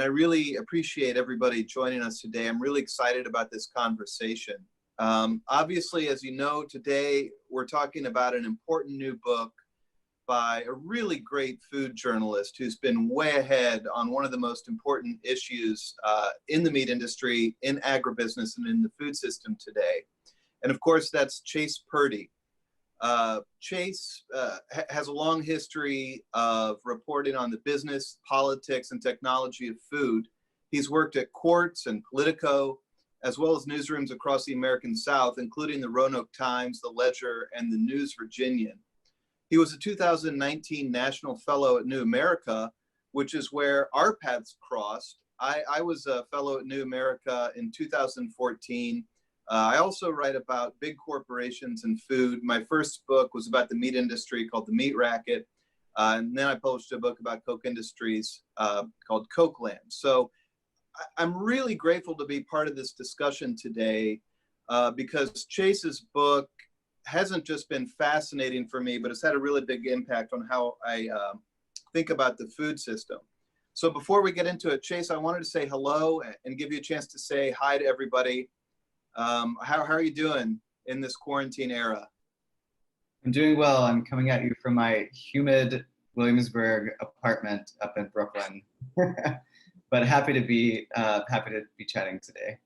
I really appreciate everybody joining us today. I'm really excited about this conversation. Obviously, as you know, today we're talking about an important new book by a really great food journalist who's been way ahead on one of the most important issues in the meat industry, in agribusiness, and in the food system today. And of course, that's Chase Purdy. Chase has a long history of reporting on the business, politics, and technology of food. He's worked at Quartz and Politico, as well as newsrooms across the American South, including the Roanoke Times, the Ledger, and the News Virginian. He was a 2019 National Fellow at New America, which is where our paths crossed. I was a fellow at New America in 2014. I also write about big corporations and food. My first book was about the meat industry called The Meat Racket. And then I published a book about Koch Industries called Cokeland. So I'm really grateful to be part of this discussion today because Chase's book hasn't just been fascinating for me, but it's had a really big impact on how I think about the food system. So before we get into it, Chase, I wanted to say hello and give you a chance to say hi to everybody. How are you doing in this quarantine era? I'm doing well. I'm coming at you from my humid Williamsburg apartment up in Brooklyn, but happy to be chatting today.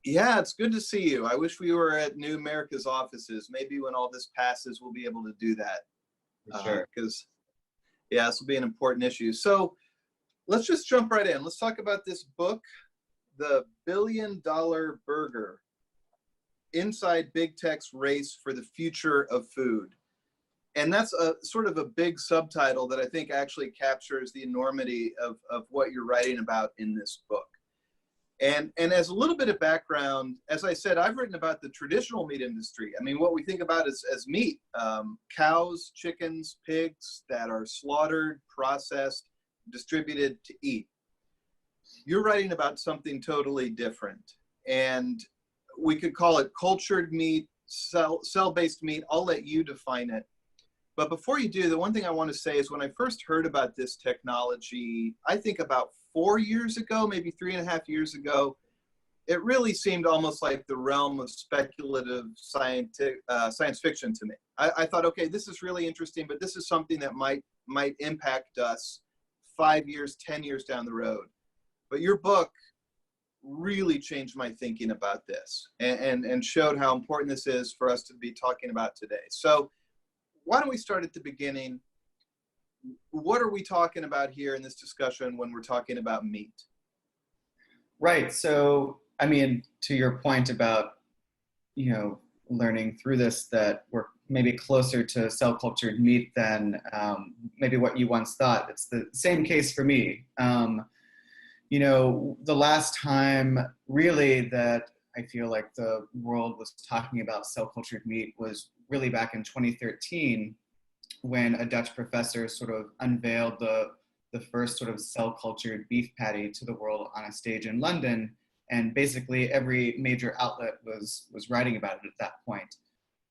Yeah, it's good to see you. I wish we were at New America's offices. Maybe when all this passes, we'll be able to do that. For sure. Because, yeah, this will be an important issue. So let's just jump right in. Let's talk about this book, The $1 Billion Burger, Inside Big Tech's Race for the Future of Food. And that's a sort of a big subtitle that I think actually captures the enormity of what you're writing about in this book. And as a little bit of background, as I said, I've written about the traditional meat industry. I mean, what we think about as meat, cows, chickens, pigs that are slaughtered, processed, distributed to eat. You're writing about something totally different. And we could call it cultured meat, cell-based meat. I'll let you define it. But before you do, the one thing I want to say is when I first heard about this technology, I think about 4 years ago, maybe 3.5 years ago, it really seemed almost like the realm of speculative science fiction to me. I thought, okay, this is really interesting, but this is something that might impact us 5 years, 10 years down the road. But your book really changed my thinking about this and showed how important this is for us to be talking about today. So why don't we start at the beginning? What are we talking about here in this discussion when we're talking about meat? Right. So, I mean, to your point about, learning through this that we're maybe closer to cell-cultured meat than maybe what you once thought. It's the same case for me. The last time really that I feel like the world was talking about cell-cultured meat was really back in 2013 when a Dutch professor sort of unveiled the first sort of cell-cultured beef patty to the world on a stage in London. And basically every major outlet was writing about it at that point.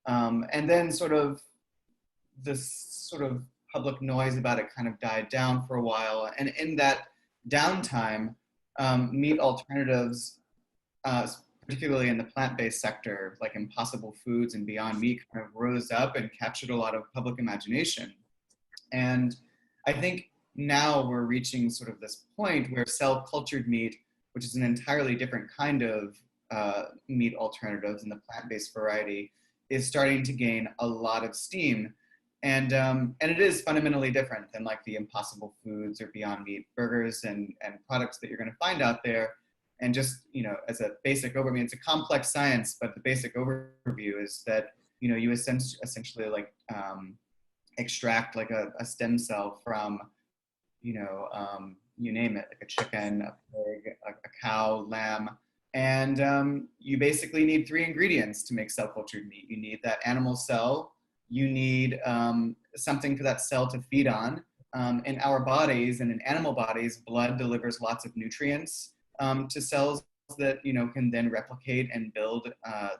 And then sort of this sort of public noise about it kind of died down for a while. And in that downtime, meat alternatives, particularly in the plant-based sector, like Impossible Foods and Beyond Meat, kind of rose up and captured a lot of public imagination. And I think now we're reaching sort of this point where cell-cultured meat, which is an entirely different kind of meat alternatives in the plant-based variety, is starting to gain a lot of steam. And it is fundamentally different than like the Impossible Foods or Beyond Meat burgers and products that you're going to find out there. And just, as a basic overview, it's a complex science, but the basic overview is that, you essentially like extract like a stem cell from, you name it, like a chicken, a pig, a cow, lamb. And you basically need 3 ingredients to make cell-cultured meat. You need that animal cell. You need something for that cell to feed on. In our bodies and in animal bodies, blood delivers lots of nutrients to cells that can then replicate and build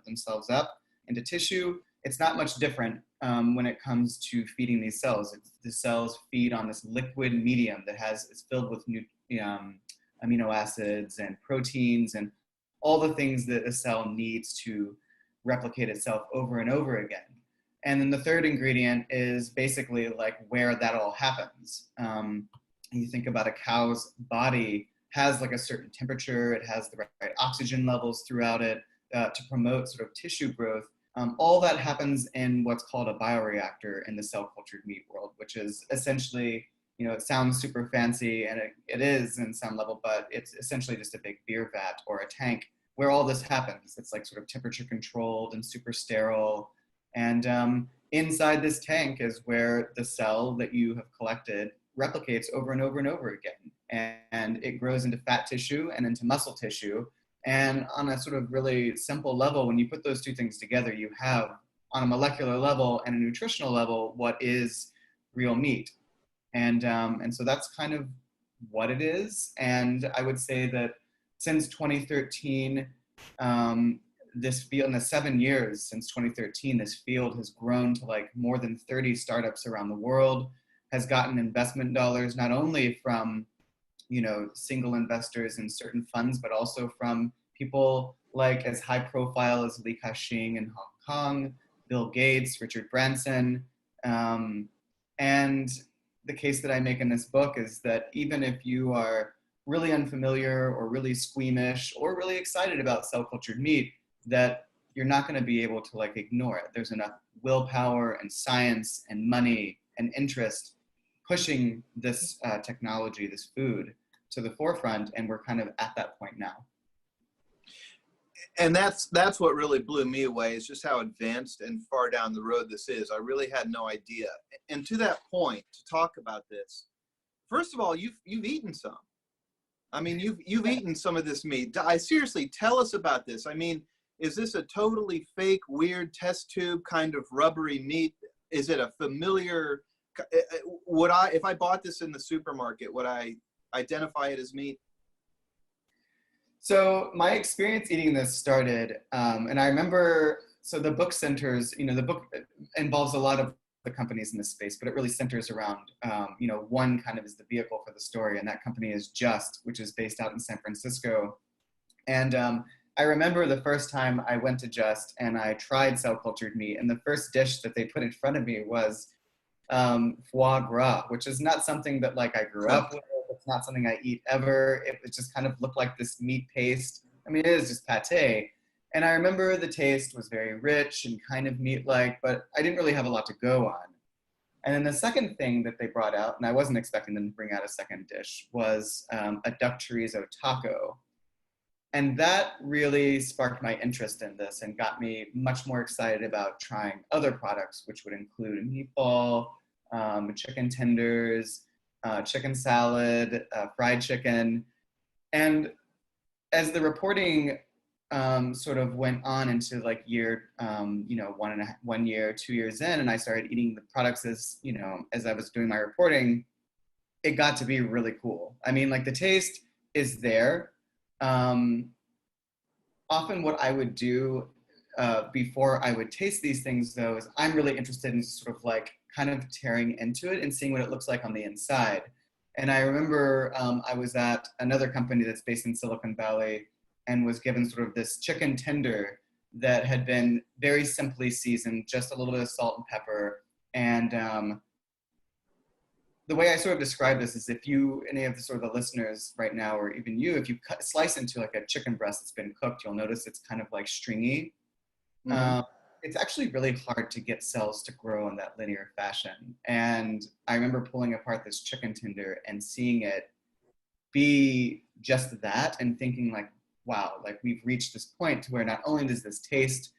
themselves up into tissue. It's not much different when it comes to feeding these cells. The cells feed on this liquid medium that is filled with amino acids and proteins and all the things that a cell needs to replicate itself over and over again. And then the third ingredient is basically like where that all happens. You think about a cow's body has like a certain temperature, it has the right oxygen levels throughout it to promote sort of tissue growth. All that happens in what's called a bioreactor in the cell cultured meat world, which is essentially, you know, it sounds super fancy, and it is in some level, but it's essentially just a big beer vat or a tank where all this happens. It's like sort of temperature controlled and super sterile. And inside this tank is where the cell that you have collected replicates over and over and over again. And it grows into fat tissue and into muscle tissue. And on a sort of really simple level, when you put those two things together, you have on a molecular level and a nutritional level what is real meat. And so that's kind of what it is. And I would say that since 2013, this field, in the 7 years since 2013, this field has grown to like more than 30 startups around the world, has gotten investment dollars, not only from, you know, single investors in certain funds, but also from people like as high profile as Li Ka-shing in Hong Kong, Bill Gates, Richard Branson. And the case that I make in this book is that even if you are really unfamiliar or really squeamish or really excited about cell cultured meat, that you're not going to be able to like ignore it. There's enough willpower and science and money and interest pushing this technology, this food, to the forefront, and we're kind of at that point now. And that's what really blew me away, is just how advanced and far down the road this is. I really had no idea. And to that point, to talk about this, first of all, you've eaten some. I mean, you've eaten some of this meat. I seriously, tell us about this. I mean, is this a totally fake, weird test tube kind of rubbery meat? Is it a familiar? If I bought this in the supermarket, would I identify it as meat? So my experience eating this started, and I remember, so the book centers, you know, the book involves a lot of the companies in this space, but it really centers around, you know, one kind of is the vehicle for the story, and that company is Just, which is based out in San Francisco. And I remember the first time I went to Just and I tried cell cultured meat, and the first dish that they put in front of me was foie gras, which is not something that like I grew up with. It's not something I eat ever. It just kind of looked like this meat paste. I mean, it is just pate. And I remember the taste was very rich and kind of meat-like, but I didn't really have a lot to go on. And then the second thing that they brought out, and I wasn't expecting them to bring out a second dish, was a duck chorizo taco. And that really sparked my interest in this and got me much more excited about trying other products, which would include a meatball, chicken tenders, chicken salad, fried chicken. And as the reporting sort of went on into like year, you know, 1 year, 2 years in, and I started eating the products as, you know, as I was doing my reporting, it got to be really cool. I mean, like the taste is there. Often what I would do before I would taste these things though, is I'm really interested in sort of like kind of tearing into it and seeing what it looks like on the inside. And I remember I was at another company that's based in Silicon Valley and was given sort of this chicken tender that had been very simply seasoned, just a little bit of salt and pepper. And the way I sort of describe this is if you, any of the sort of the listeners right now, or even you, if you slice into like a chicken breast that's been cooked, you'll notice it's kind of like stringy. Mm-hmm. It's actually really hard to get cells to grow in that linear fashion. And I remember pulling apart this chicken tender and seeing it be just that and thinking like, wow, like we've reached this point to where not only does this taste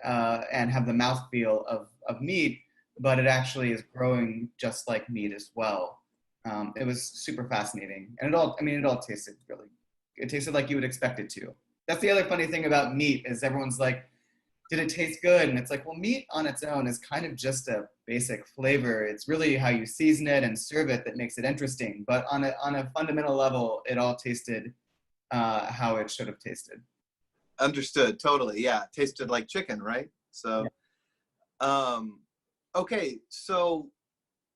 and have the mouthfeel of meat, but it actually is growing just like meat as well. It was super fascinating. And it all tasted really, it tasted like you would expect it to. That's the other funny thing about meat is everyone's like, did it taste good? And it's like, well, meat on its own is kind of just a basic flavor. It's really how you season it and serve it that makes it interesting. But on a fundamental level, it all tasted how it should have tasted. Understood, totally, yeah. It tasted like chicken, right? So, yeah. Okay, so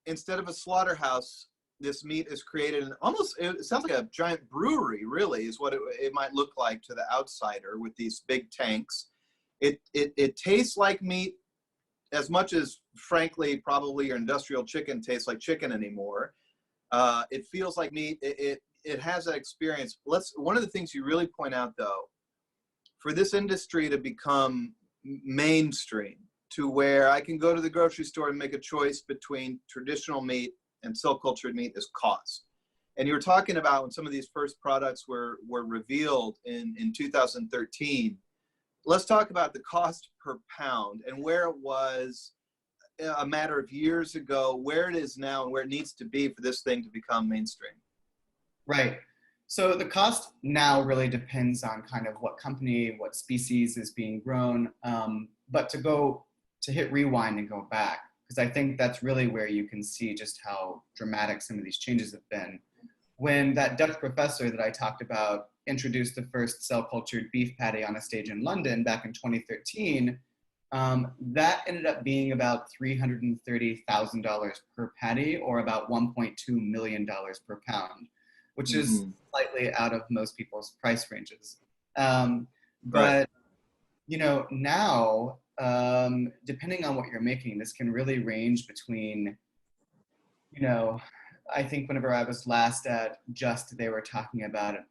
instead of a slaughterhouse, this meat is created in almost, it sounds like a giant brewery, really, is what it might look like to the outsider with these big tanks. It tastes like meat as much as, frankly, probably your industrial chicken tastes like chicken anymore. It feels like meat. It has that experience. One of the things you really point out, though, for this industry to become mainstream, to where I can go to the grocery store and make a choice between traditional meat and cell-cultured meat, is cost. And you were talking about when some of these first products were revealed in 2013. Let's talk about the cost per pound and where it was a matter of years ago, where it is now, and where it needs to be for this thing to become mainstream. Right. So the cost now really depends on kind of what company, what species is being grown. But to hit rewind and go back, because I think that's really where you can see just how dramatic some of these changes have been. When that Dutch professor that I talked about introduced the first cell-cultured beef patty on a stage in London back in 2013, that ended up being about $330,000 per patty, or about $1.2 million per pound, which is slightly out of most people's price ranges. But, you know, now, depending on what you're making, this can really range between, you know, I think whenever I was last at Just, they were talking about it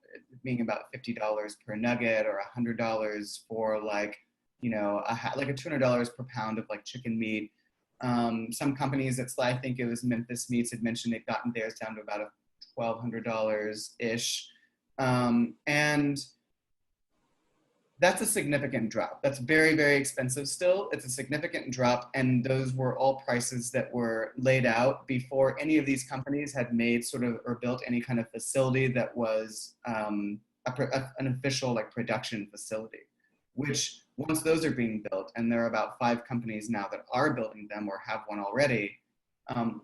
being about $50 per nugget, or $100 for like, you know, like a $200 per pound of like chicken meat. Some companies, I think it was Memphis Meats, had mentioned they've gotten theirs down to about $1,200-ish. And that's a significant drop. That's very, very expensive still. It's a significant drop. And those were all prices that were laid out before any of these companies had made sort of, or built any kind of facility that was an official like production facility, which once those are being built, and there are about 5 companies now that are building them or have one already,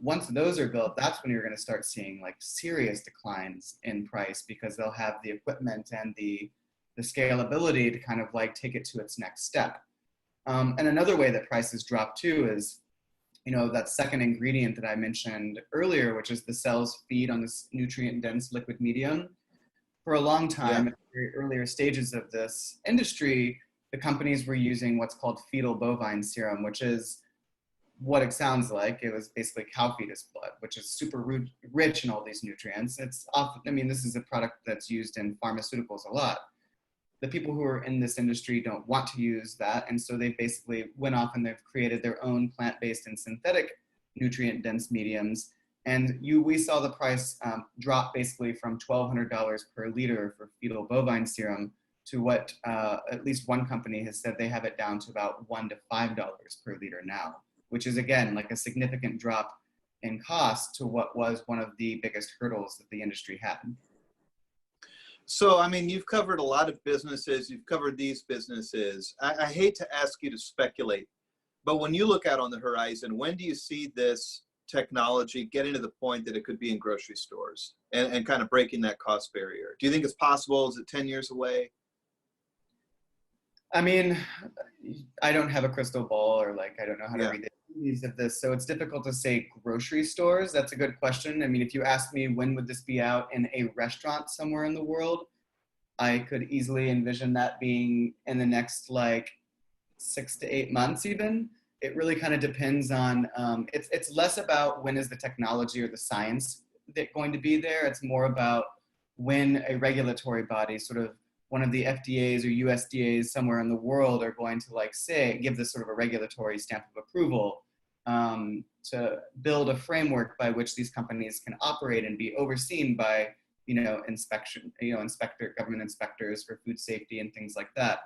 once those are built, that's when you're going to start seeing like serious declines in price, because they'll have the equipment and the scalability to kind of like take it to its next step. And another way that prices drop too is, you know, that second ingredient that I mentioned earlier, which is the cells feed on this nutrient-dense liquid medium. For a long time, at the very earlier stages of this industry, the companies were using what's called fetal bovine serum, which is what it sounds like. It was basically cow fetus blood, which is super rich in all these nutrients. It's often, I mean, this is a product that's used in pharmaceuticals a lot. The people who are in this industry don't want to use that, and so they basically went off and they've created their own plant-based and synthetic nutrient-dense mediums. And we saw the price drop basically from $1,200 per liter for fetal bovine serum to what at least one company has said they have it down to about $1 to $5 per liter now, which is again like a significant drop in cost to what was one of the biggest hurdles that the industry had. So, I mean, you've covered a lot of businesses, you've covered these businesses. I hate to ask you to speculate, but when you look out on the horizon, when do you see this technology getting to the point that it could be in grocery stores and kind of breaking that cost barrier? Do you think it's possible? Is it 10 years away? I mean, I don't have a crystal ball, or like, I don't know how to read the news of this. So it's difficult to say grocery stores. That's a good question. I mean, if you ask me when would this be out in a restaurant somewhere in the world, I could easily envision that being in the next like 6 to 8 months even. It really kind of depends on, it's less about when is the technology or the science that going to be there. It's more about when a regulatory body, sort of one of the FDAs or USDAs somewhere in the world, are going to like say, give this sort of a regulatory stamp of approval to build a framework by which these companies can operate and be overseen by, you know, government inspectors for food safety and things like that.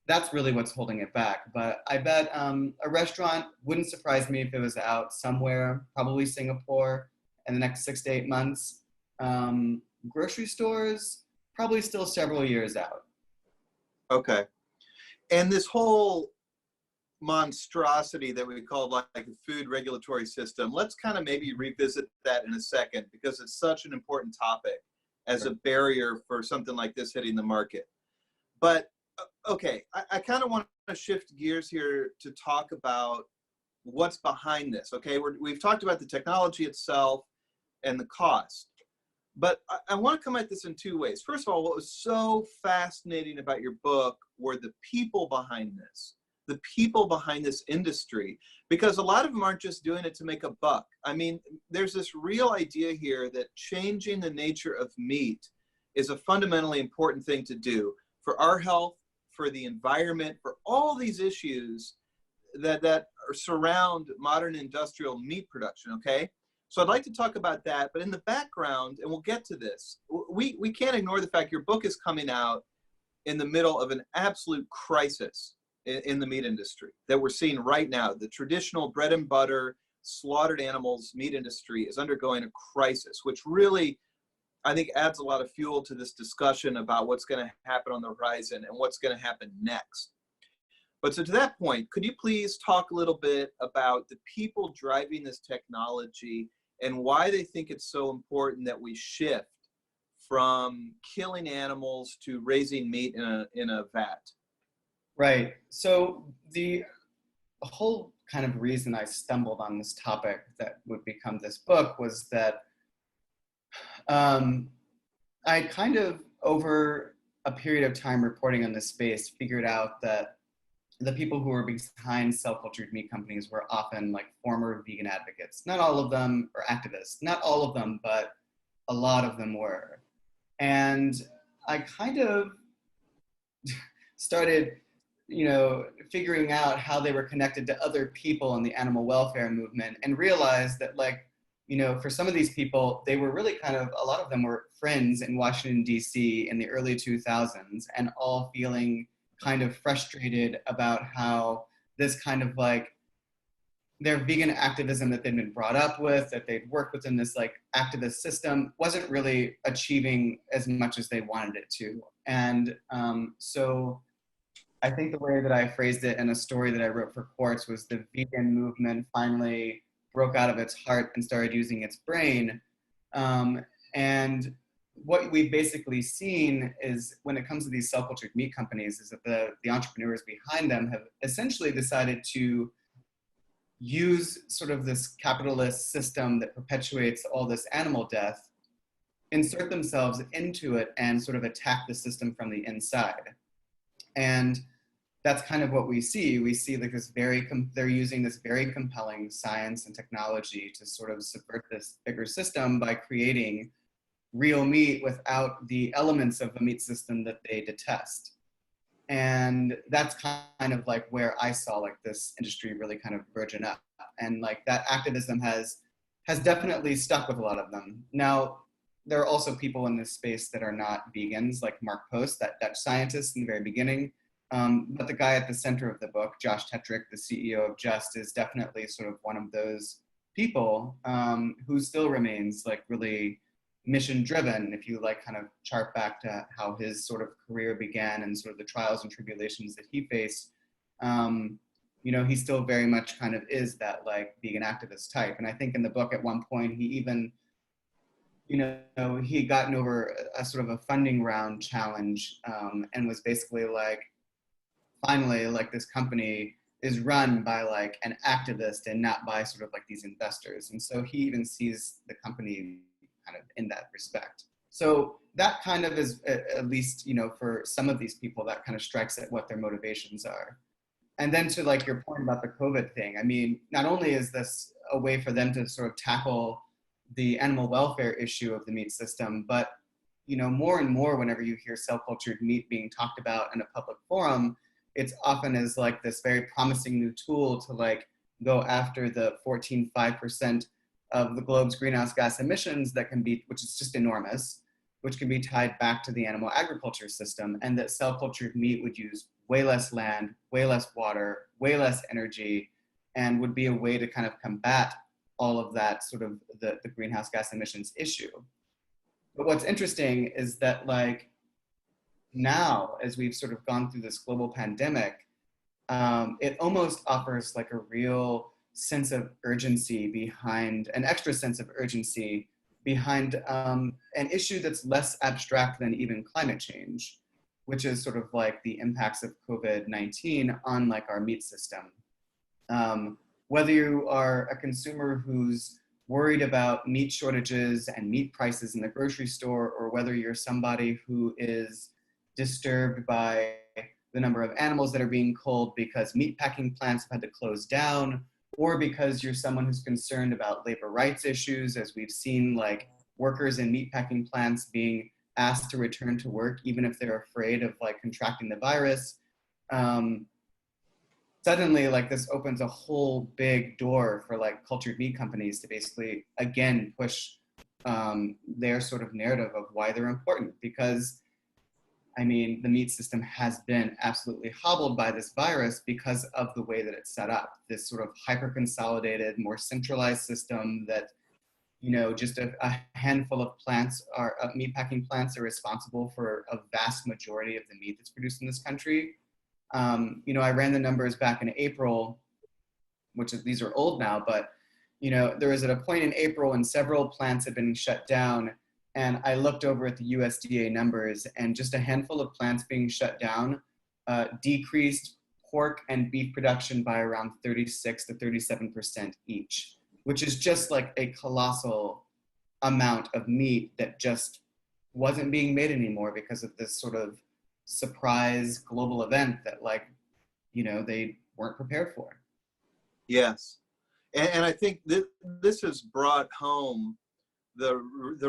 That's really what's holding it back. But I bet a restaurant wouldn't surprise me if it was out somewhere, probably Singapore, in the next 6 to 8 months. Grocery stores, probably still several years out. Okay. And this whole monstrosity that we call like a food regulatory system, let's kind of maybe revisit that in a second, because it's such an important topic as a barrier for something like this hitting the market. But okay, I kind of want to shift gears here to talk about what's behind this. Okay, we've talked about the technology itself. and the cost. But I want to come at this in two ways. First of all, what was so fascinating about your book were the people behind this, the people behind this industry, because a lot of them aren't just doing it to make a buck. I mean, there's this real idea here that changing the nature of meat is a fundamentally important thing to do for our health, for the environment, for all these issues that surround modern industrial meat production, okay? So I'd like to talk about that, but in the background, and we'll get to this, we can't ignore the fact your book is coming out in the middle of an absolute crisis in the meat industry that we're seeing right now. The traditional bread and butter, slaughtered animals meat industry is undergoing a crisis, which really, I think, adds a lot of fuel to this discussion about what's going to happen on the horizon and what's going to happen next. But so to that point, could you please talk a little bit about the people driving this technology and why they think it's so important that we shift from killing animals to raising meat in a vat? Right. So the whole kind of reason I stumbled on this topic that would become this book was that I kind of, over a period of time reporting on this space, figured out that the people who were behind cell-cultured meat companies were often like former vegan advocates. Not all of them are activists, not all of them, but a lot of them were. And I kind of started, figuring out how they were connected to other people in the animal welfare movement, and realized that, for some of these people, they were really a lot of them were friends in Washington, D.C. in the early 2000s, and all feeling kind of frustrated about how this their vegan activism that they'd been brought up with, that they'd worked within this activist system, wasn't really achieving as much as they wanted it to. And so I think the way that I phrased it in a story that I wrote for Quartz was the vegan movement finally broke out of its heart and started using its brain. And what we've basically seen is, when it comes to these cell-cultured meat companies, is that the entrepreneurs behind them have essentially decided to use sort of this capitalist system that perpetuates all this animal death, insert themselves into it, and sort of attack the system from the inside. And that's kind of what we see. We see they're using this very compelling science and technology to sort of subvert this bigger system by creating real meat without the elements of the meat system that they detest. And that's kind of where I saw this industry really kind of burgeon up. And that activism has definitely stuck with a lot of them. Now, there are also people in this space that are not vegans, like Mark Post, that Dutch scientist in the very beginning. But the guy at the center of the book, Josh Tetrick, the CEO of Just, is definitely sort of one of those people who still remains really mission driven. If you kind of chart back to how his sort of career began and sort of the trials and tribulations that he faced, he still very much kind of is that vegan activist type. And I think in the book at one point he even, he had gotten over a sort of a funding round challenge, and was basically finally, this company is run by an activist and not by sort of these investors. And so he even sees the company kind of in that respect. So that kind of is, at least, for some of these people, that kind of strikes at what their motivations are. And then to your point about the COVID thing, I mean, not only is this a way for them to sort of tackle the animal welfare issue of the meat system, but, more and more whenever you hear cell-cultured meat being talked about in a public forum, it's often as this very promising new tool to go after the 14.5% of the globe's greenhouse gas emissions that can be, which is just enormous, which can be tied back to the animal agriculture system, and that cell-cultured meat would use way less land, way less water, way less energy, and would be a way to kind of combat all of that sort of the greenhouse gas emissions issue. But what's interesting is that now, as we've sort of gone through this global pandemic, it almost offers a real sense of urgency behind, an extra sense of urgency behind an issue that's less abstract than even climate change, which is sort of the impacts of COVID-19 on our meat system. Whether you are a consumer who's worried about meat shortages and meat prices in the grocery store, or whether you're somebody who is disturbed by the number of animals that are being culled because meatpacking plants have had to close down, or because you're someone who's concerned about labor rights issues, as we've seen like workers in meatpacking plants being asked to return to work even if they're afraid of like contracting the virus. Um, Suddenly like this opens a whole big door for like cultured meat companies to basically again push their sort of narrative of why they're important, because I mean, the meat system has been absolutely hobbled by this virus because of the way that it's set up. This sort of hyper-consolidated, more centralized system that, you know, just a handful of plants are meatpacking plants are responsible for a vast majority of the meat that's produced in this country. You know, I ran the numbers back in April, which is, these are old now, but you know, there was at a point in April when several plants had been shut down, and I looked over at the USDA numbers, and just a handful of plants being shut down decreased pork and beef production by around 36 to 37% each, which is just like a colossal amount of meat that just wasn't being made anymore because of this sort of surprise global event that, like, you know, they weren't prepared for. Yes. And I think this has brought home the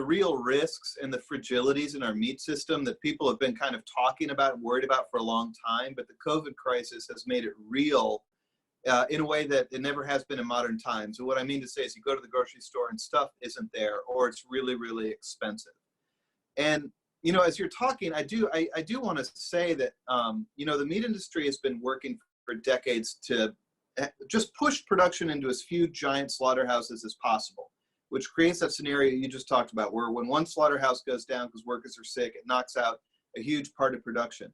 real risks and the fragilities in our meat system that people have been kind of talking about and worried about for a long time. But the COVID crisis has made it real in a way that it never has been in modern times. So what I mean to say is you go to the grocery store and stuff isn't there, or it's really, really expensive. And, you know, as you're talking, I do want to say that, you know, the meat industry has been working for decades to just push production into as few giant slaughterhouses as possible, which creates that scenario you just talked about, where when one slaughterhouse goes down because workers are sick, it knocks out a huge part of production.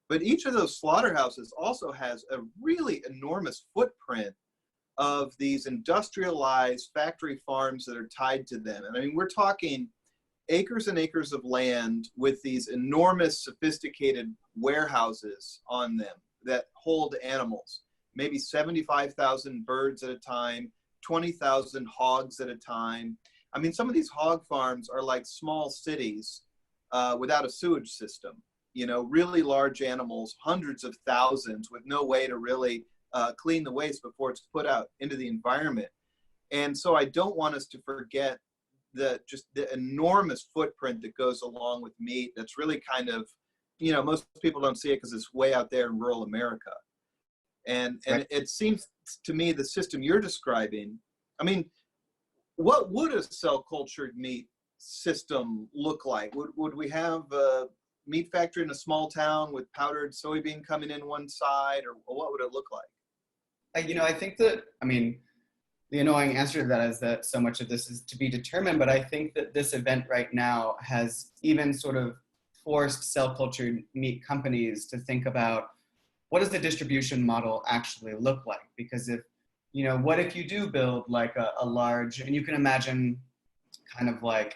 But each of those slaughterhouses also has a really enormous footprint of these industrialized factory farms that are tied to them. And I mean, we're talking acres and acres of land with these enormous sophisticated warehouses on them that hold animals, maybe 75,000 birds at a time, 20,000 hogs at a time. I mean, some of these hog farms are like small cities without a sewage system, you know, really large animals, hundreds of thousands with no way to really clean the waste before it's put out into the environment. And so I don't want us to forget just the enormous footprint that goes along with meat. That's really kind of, you know, most people don't see it because it's way out there in rural America. And Right. it seems to me the system you're describing, I mean, what would a cell cultured meat system look like? Would we have a meat factory in a small town with powdered soybean coming in one side, or what would it look like? You know, I think that, I mean, the annoying answer to that is that so much of this is to be determined, but I think that this event right now has even sort of forced cell cultured meat companies to think about, what does the distribution model actually look like? Because if, you know, what if you do build like a large, and you can imagine kind of like,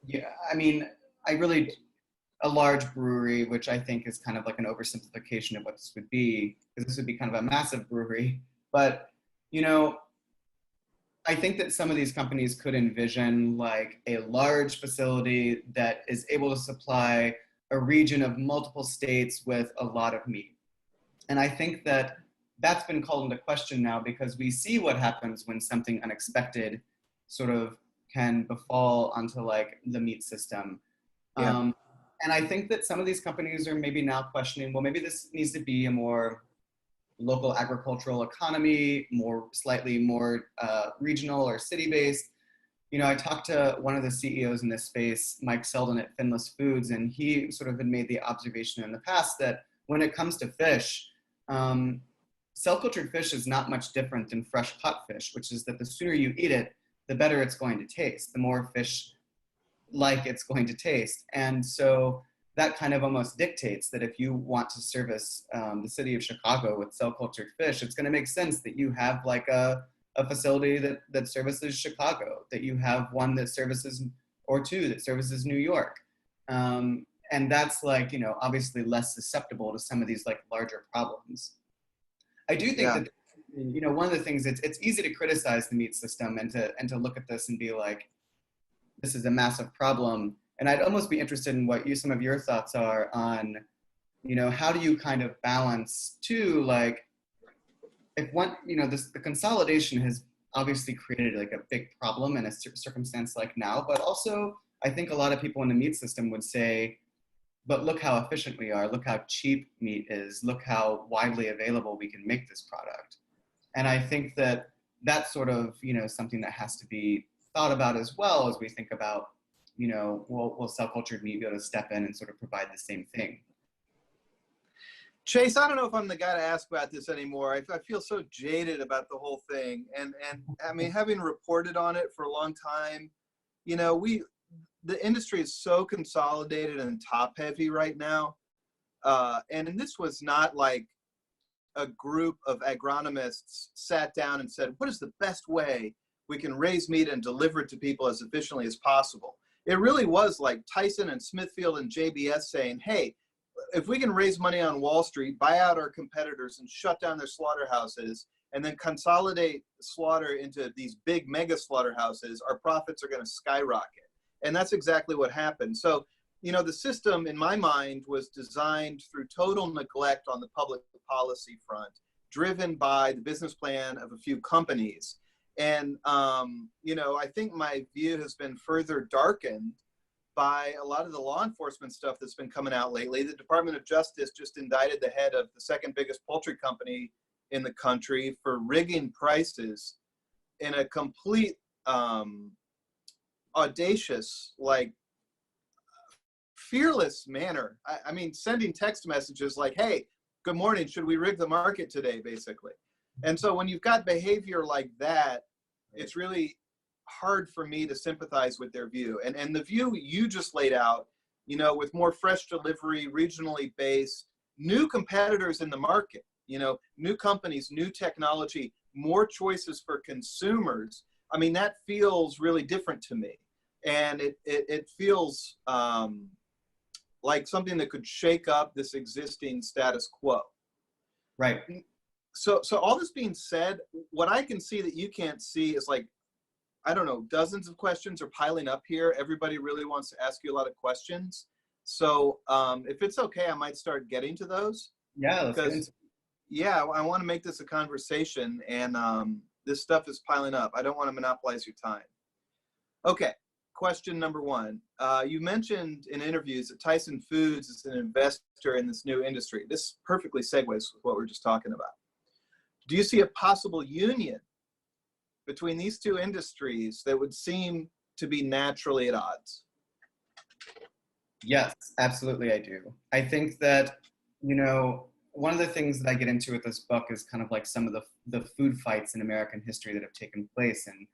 yeah, I mean, a large brewery, which I think is kind of like an oversimplification of what this would be, because this would be kind of a massive brewery. But, you know, I think that some of these companies could envision like a large facility that is able to supply a region of multiple states with a lot of meat. And I think that that's been called into question now, because we see what happens when something unexpected sort of can befall onto like the meat system. Yeah. And I think that some of these companies are maybe now questioning, well, maybe this needs to be a more local agricultural economy, slightly more regional or city-based. You know, I talked to one of the CEOs in this space, Mike Selden at Finless Foods, and he sort of had made the observation in the past that when it comes to fish, cell-cultured fish is not much different than fresh caught fish, which is that the sooner you eat it, the better it's going to taste, the more fish like it's going to taste. And so that kind of almost dictates that if you want to service the city of Chicago with cell-cultured fish, it's going to make sense that you have like a facility that services Chicago, that you have one that services, or two that services New York. And that's like, you know, obviously less susceptible to some of these like larger problems. I do think Yeah. that you know, one of the things, it's easy to criticize the meat system and to look at this and be like, this is a massive problem. And I'd almost be interested in what some of your thoughts are on, you know, how do you kind of balance too, like, if one, you know, the consolidation has obviously created like a big problem in a circumstance like now, but also I think a lot of people in the meat system would say, but look how efficient we are, look how cheap meat is, look how widely available we can make this product. And I think that that's sort of, you know, something that has to be thought about as well as we think about, you know, will cell-cultured meat be able to step in and sort of provide the same thing? Chase, I don't know if I'm the guy to ask about this anymore. I feel so jaded about the whole thing. And I mean, having reported on it for a long time, you know, the industry is so consolidated and top heavy right now. And this was not like a group of agronomists sat down and said, what is the best way we can raise meat and deliver it to people as efficiently as possible? It really was like Tyson and Smithfield and JBS saying, hey, if we can raise money on Wall Street, buy out our competitors and shut down their slaughterhouses, and then consolidate slaughter into these big mega slaughterhouses, our profits are going to skyrocket. And that's exactly what happened. So, you know, the system, in my mind, was designed through total neglect on the public policy front, driven by the business plan of a few companies. And, you know, I think my view has been further darkened by a lot of the law enforcement stuff that's been coming out lately. The Department of Justice just indicted the head of the second biggest poultry company in the country for rigging prices in a complete audacious, like fearless manner. I mean, sending text messages like, hey, good morning, should we rig the market today, basically. And so when you've got behavior like that, it's really hard for me to sympathize with their view. And the view you just laid out, you know, with more fresh delivery, regionally based, new competitors in the market, you know, new companies, new technology, more choices for consumers. I mean, that feels really different to me. And it feels like something that could shake up this existing status quo. Right. So all this being said, what I can see that you can't see is like, I don't know, dozens of questions are piling up here. Everybody really wants to ask you a lot of questions. So if it's okay, I might start getting to those. Yeah, let's get into. Yeah, I want to make this a conversation, and this stuff is piling up. I don't want to monopolize your time. Okay, question number one. You mentioned in interviews that Tyson Foods is an investor in this new industry. This perfectly segues with what we're just talking about. Do you see a possible union between these two industries that would seem to be naturally at odds? Yes, absolutely I do. I think that, you know, one of the things that I get into with this book is kind of like some of the food fights in American history that have taken place. And,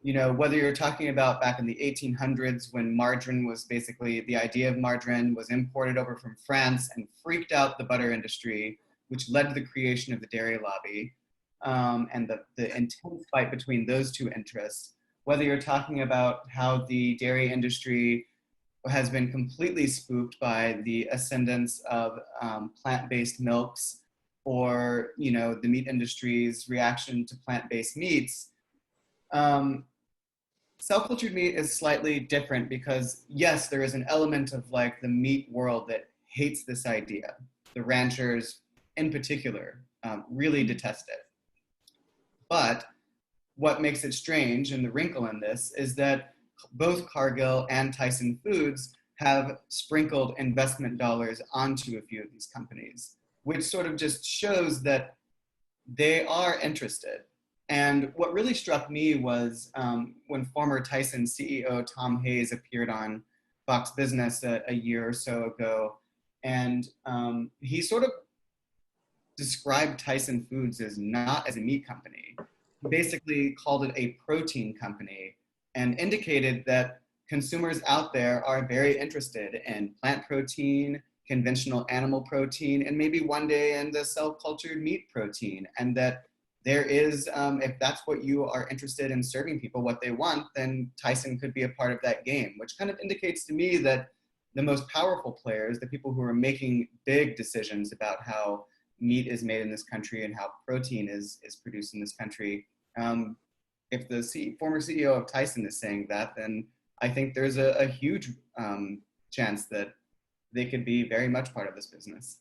you know, whether you're talking about back in the 1800s when margarine was basically, the idea of margarine was imported over from France and freaked out the butter industry, which led to the creation of the dairy lobby, and the intense fight between those two interests, whether you're talking about how the dairy industry has been completely spooked by the ascendance of plant-based milks, or, you know, the meat industry's reaction to plant-based meats. Cell-cultured meat is slightly different because, yes, there is an element of like the meat world that hates this idea. The ranchers in particular really detest it. But what makes it strange, and the wrinkle in this, is that both Cargill and Tyson Foods have sprinkled investment dollars onto a few of these companies, which sort of just shows that they are interested. And what really struck me was when former Tyson CEO Tom Hayes appeared on Fox Business a year or so ago, and he sort of described Tyson Foods as not as a meat company. He basically called it a protein company and indicated that consumers out there are very interested in plant protein, conventional animal protein, and maybe one day in the cell-cultured meat protein. And that there is, if that's what you are interested in serving people what they want, then Tyson could be a part of that game, which kind of indicates to me that the most powerful players, the people who are making big decisions about how meat is made in this country and how protein is produced in this country. If the former CEO of Tyson is saying that, then I think there's a huge chance that they could be very much part of this business.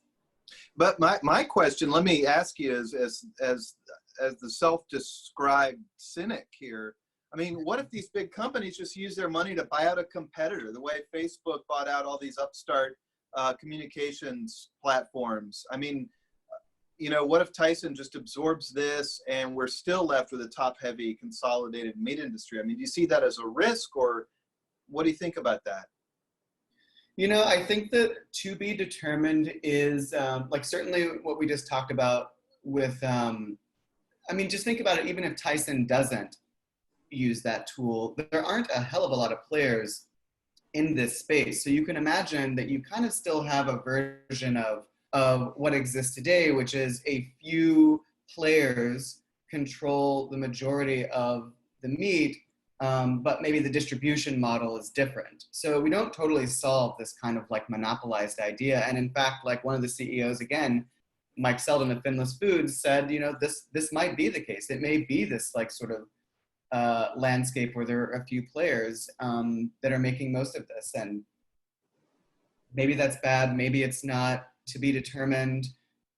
But my question, let me ask you, as the self-described cynic here, I mean, what if these big companies just use their money to buy out a competitor, the way Facebook bought out all these upstart communications platforms? I mean, you know, what if Tyson just absorbs this and we're still left with a top-heavy consolidated meat industry? I mean, do you see that as a risk, or what do you think about that? You know, I think that to be determined is like certainly what we just talked about with, I mean, just think about it, even if Tyson doesn't use that tool, there aren't a hell of a lot of players in this space. So you can imagine that you kind of still have a version of what exists today, which is a few players control the majority of the meat, but maybe the distribution model is different. So we don't totally solve this kind of like monopolized idea. And in fact, like one of the CEOs, again, Mike Selden of Finless Foods said, you know, this might be the case. It may be this like sort of landscape where there are a few players that are making most of this. And maybe that's bad, maybe it's not, to be determined.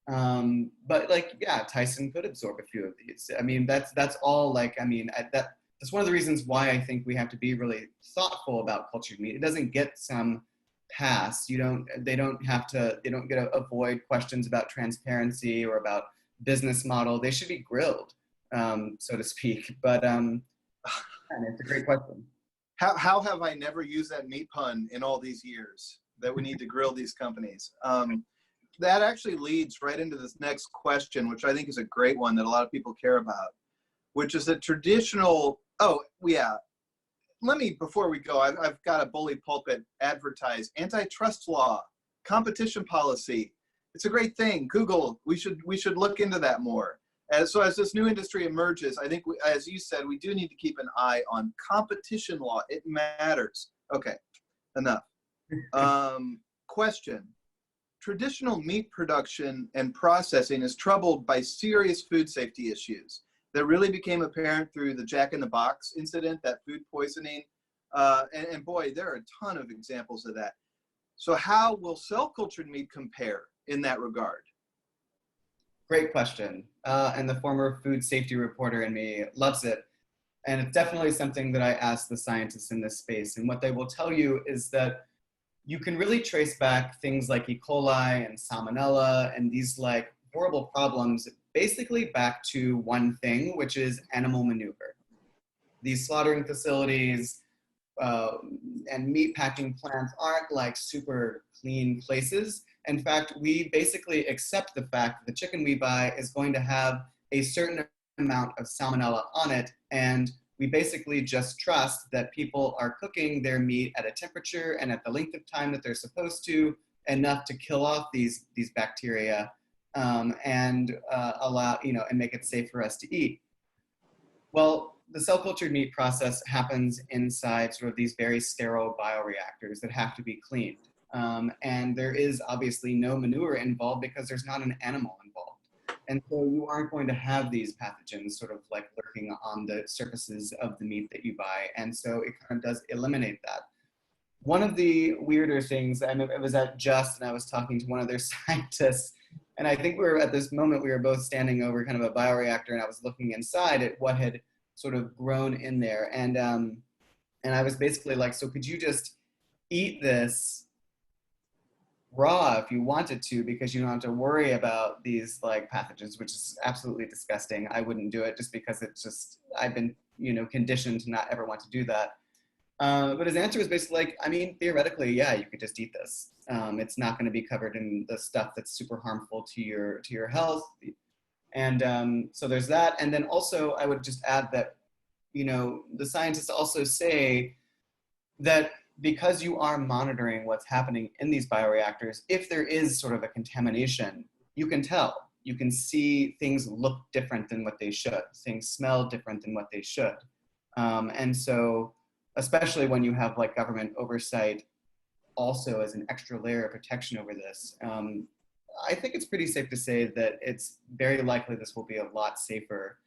But like, yeah, Tyson could absorb a few of these. I mean, that's all like, I mean, that's one of the reasons why I think we have to be really thoughtful about cultured meat. It doesn't get some pass. They don't get to avoid questions about transparency or about business model. They should be grilled, so to speak. But it's a great question. How have I never used that meat pun in all these years that we need to grill these companies? That actually leads right into this next question, which I think is a great one that a lot of people care about, which is that traditional, before we go, I've got a bully pulpit advertise antitrust law, competition policy. It's a great thing. Google, we should look into that more. So as this new industry emerges, I think, as you said, we do need to keep an eye on competition law. It matters. Okay, enough. Question. Traditional meat production and processing is troubled by serious food safety issues that really became apparent through the Jack in the Box incident, that food poisoning. And boy, there are a ton of examples of that. So how will cell-cultured meat compare in that regard? Great question. And the former food safety reporter in me loves it. And it's definitely something that I ask the scientists in this space. And what they will tell you is that you can really trace back things like E. coli and salmonella and these like horrible problems basically back to one thing, which is animal manure. These slaughtering facilities and meat packing plants aren't like super clean places. In fact, we basically accept the fact that the chicken we buy is going to have a certain amount of salmonella on it, and we basically just trust that people are cooking their meat at a temperature and at the length of time that they're supposed to, enough to kill off these bacteria and allow, and make it safe for us to eat. Well, the cell-cultured meat process happens inside sort of these very sterile bioreactors that have to be cleaned. And there is obviously no manure involved because there's not an animal involved. And so you aren't going to have these pathogens sort of like lurking on the surfaces of the meat that you buy. And so it kind of does eliminate that. One of the weirder things, I was at Just and I was talking to one of their scientists, and I think at this moment, we were both standing over kind of a bioreactor and I was looking inside at what had sort of grown in there. And I was basically like, so could you just eat this raw if you wanted to, because you don't have to worry about these like pathogens, which is absolutely disgusting. I wouldn't do it just because I've been, conditioned to not ever want to do that. But his answer was basically like, I mean, theoretically, yeah, you could just eat this. It's not going to be covered in the stuff that's super harmful to your health. And so there's that. And then also I would just add that, the scientists also say that because you are monitoring what's happening in these bioreactors, if there is sort of a contamination, you can tell. You can see things look different than what they should. Things smell different than what they should. And so, especially when you have like government oversight also as an extra layer of protection over this, I think it's pretty safe to say that it's very likely this will be a lot safer,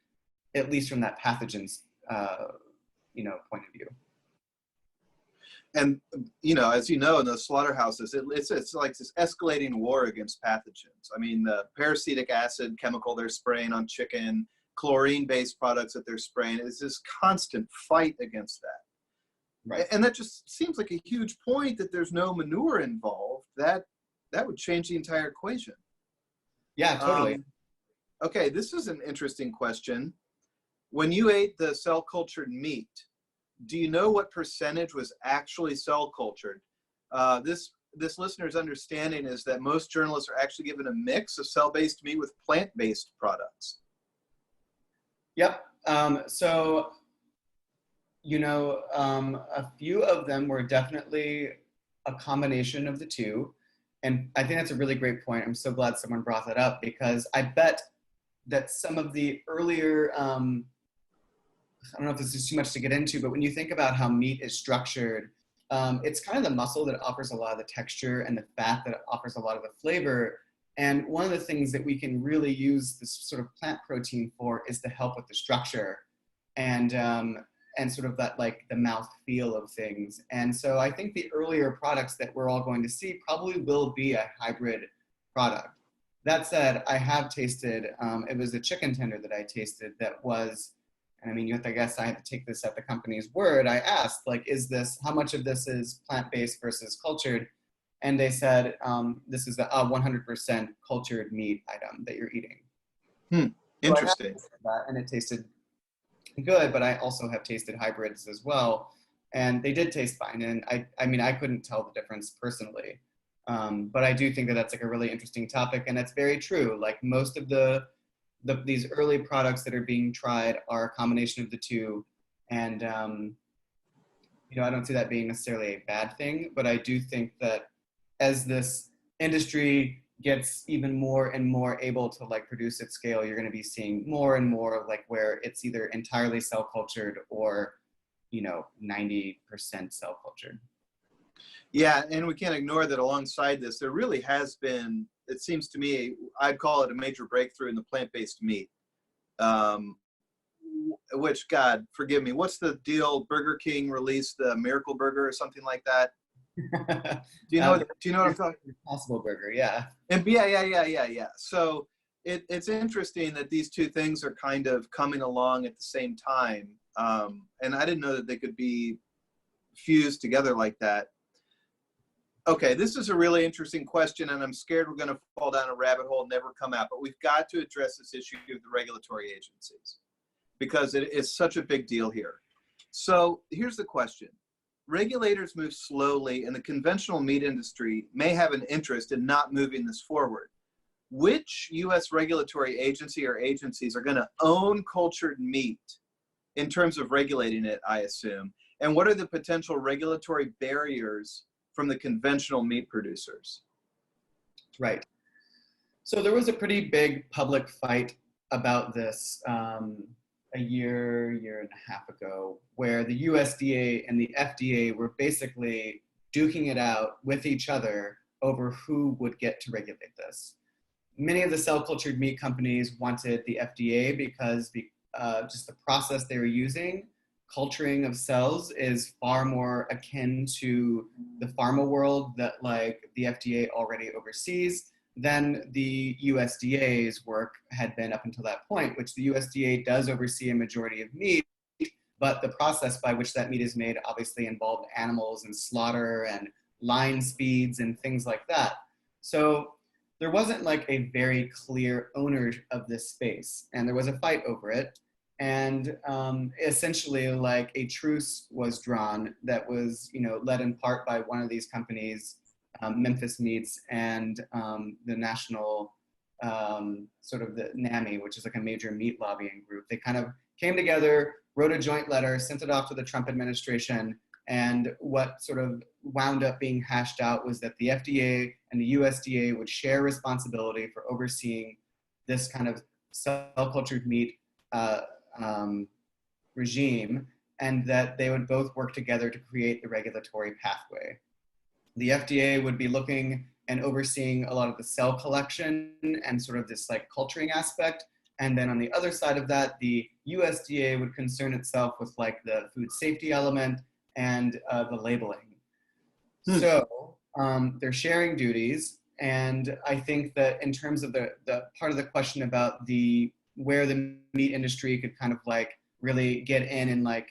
at least from that pathogens, point of view. And, you know, as you know, in the slaughterhouses, it's like this escalating war against pathogens. I mean, the parasitic acid chemical they're spraying on chicken, chlorine-based products that they're spraying, is this constant fight against that. Right. And that just seems like a huge point, that there's no manure involved. That would change the entire equation. Yeah, totally. Okay, this is an interesting question. When you ate the cell-cultured meat, do you know what percentage was actually cell cultured? This listener's understanding is that most journalists are actually given a mix of cell-based meat with plant-based products. Yep. So, a few of them were definitely a combination of the two. And I think that's a really great point. I'm so glad someone brought that up, because I bet that some of the earlier, I don't know if this is too much to get into, but when you think about how meat is structured, it's kind of the muscle that offers a lot of the texture and the fat that offers a lot of the flavor. And one of the things that we can really use this sort of plant protein for is to help with the structure and sort of that, like, the mouth feel of things. And so I think the earlier products that we're all going to see probably will be a hybrid product. That said, I have tasted, it was a chicken tender that I tasted that was, and I mean, I guess I had to take this at the company's word. I asked, like, how much of this is plant-based versus cultured? And they said, this is a 100% cultured meat item that you're eating. Interesting. So that, and it tasted good, but I also have tasted hybrids as well. And they did taste fine. And I mean, I couldn't tell the difference personally. But I do think that that's like a really interesting topic. And it's very true. Like, most of these early products that are being tried are a combination of the two. And, I don't see that being necessarily a bad thing, but I do think that as this industry gets even more and more able to, like, produce at scale, you're going to be seeing more and more, like, where it's either entirely cell cultured or, 90% cell cultured. Yeah, and we can't ignore that alongside this, there really has been, it seems to me, I'd call it a major breakthrough in the plant-based meat. Which, God, forgive me, what's the deal? Burger King released the Miracle Burger or something like that. Do you know what I'm talking? Impossible Burger, yeah. And yeah. So it's interesting that these two things are kind of coming along at the same time. And I didn't know that they could be fused together like that. Okay, this is a really interesting question, and I'm scared we're going to fall down a rabbit hole and never come out. But we've got to address this issue of the regulatory agencies, because it is such a big deal here. So here's the question. Regulators move slowly, and the conventional meat industry may have an interest in not moving this forward. Which U.S. regulatory agency or agencies are going to own cultured meat in terms of regulating it, I assume? And what are the potential regulatory barriers from the conventional meat producers? Right. So there was a pretty big public fight about this a year and a half ago, where the USDA and the FDA were basically duking it out with each other over who would get to regulate this. Many of the cell cultured meat companies wanted the FDA because just the process they were using, culturing of cells, is far more akin to the pharma world that, like, the FDA already oversees than the USDA's work had been up until that point, which the USDA does oversee a majority of meat, but the process by which that meat is made obviously involved animals and slaughter and line speeds and things like that. So there wasn't, like, a very clear owner of this space, and there was a fight over it. And essentially, like, a truce was drawn that was, led in part by one of these companies, Memphis Meats, and the national sort of the NAMI, which is like a major meat lobbying group. They kind of came together, wrote a joint letter, sent it off to the Trump administration. And what sort of wound up being hashed out was that the FDA and the USDA would share responsibility for overseeing this kind of cell-cultured meat regime, and that they would both work together to create the regulatory pathway. The FDA would be looking and overseeing a lot of the cell collection and sort of this like culturing aspect. And then on the other side of that, the USDA would concern itself with like the food safety element and the labeling. So they're sharing duties. And I think that in terms of the part of the question about where the meat industry could kind of like really get in and like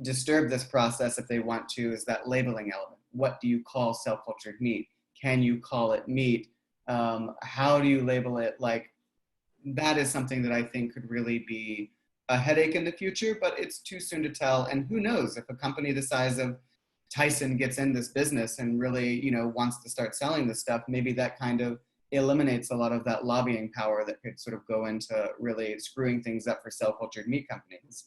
disturb this process if they want to, is that labeling element. What do you call cell cultured meat? Can you call it meat? How do you label it? Like, that is something that I think could really be a headache in the future, but it's too soon to tell. And who knows, if a company the size of Tyson gets in this business and really, wants to start selling this stuff, maybe that kind of eliminates a lot of that lobbying power that could sort of go into really screwing things up for cell cultured meat companies.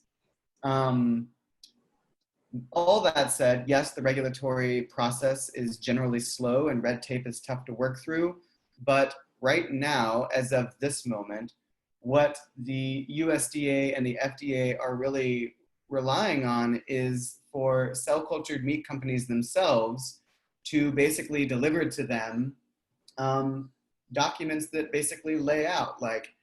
All that said, yes, the regulatory process is generally slow and red tape is tough to work through. But right now, as of this moment, what the USDA and the FDA are really relying on is for cell cultured meat companies themselves to basically deliver to them documents that basically lay out, like,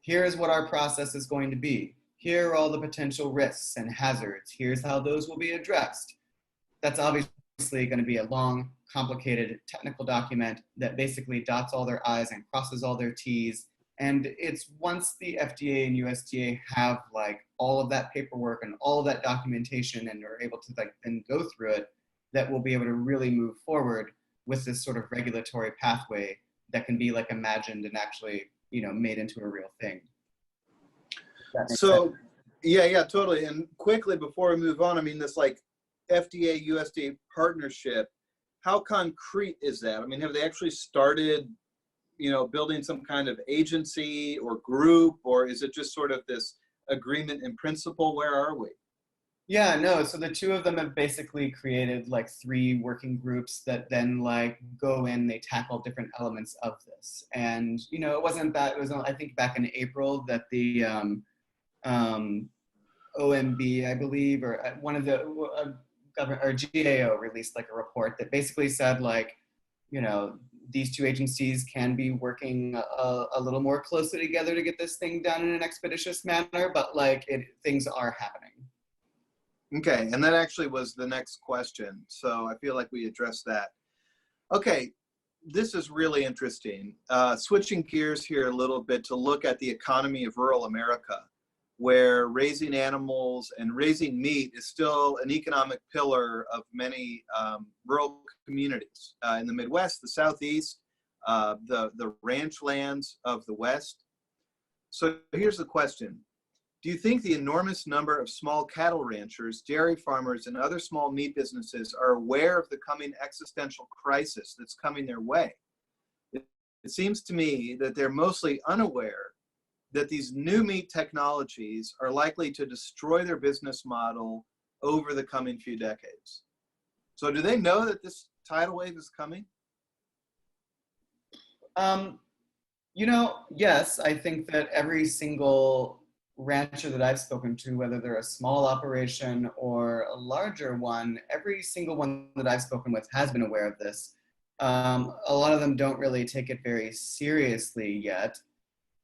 here's what our process is going to be. Here are all the potential risks and hazards. Here's how those will be addressed. That's obviously going to be a long, complicated technical document that basically dots all their I's and crosses all their T's. And it's once the FDA and USDA have like all of that paperwork and all of that documentation and are able to like then go through it, that we'll be able to really move forward with this sort of regulatory pathway that can be like imagined and actually, made into a real thing. So, yeah, totally. And quickly before we move on, I mean, this like FDA, USDA partnership, how concrete is that? I mean, have they actually started, building some kind of agency or group, or is it just sort of this agreement in principle? Where are we? Yeah, no, so the two of them have basically created like 3 working groups that then like go in, they tackle different elements of this. And, it wasn't that, it was, I think back in April that the OMB, I believe, or one of the government or GAO released like a report that basically said like, these 2 agencies can be working a little more closely together to get this thing done in an expeditious manner, but like things are happening. Okay, and that actually was the next question. So I feel like we addressed that. Okay, this is really interesting. Switching gears here a little bit to look at the economy of rural America, where raising animals and raising meat is still an economic pillar of many rural communities in the Midwest, the Southeast, the ranch lands of the West. So here's the question. Do you think the enormous number of small cattle ranchers, dairy farmers, and other small meat businesses are aware of the coming existential crisis that's coming their way? It seems to me that they're mostly unaware that these new meat technologies are likely to destroy their business model over the coming few decades. So do they know that this tidal wave is coming? Yes, I think that every single rancher that I've spoken to, whether they're a small operation or a larger one, every single one that I've spoken with has been aware of this. A lot of them don't really take it very seriously yet.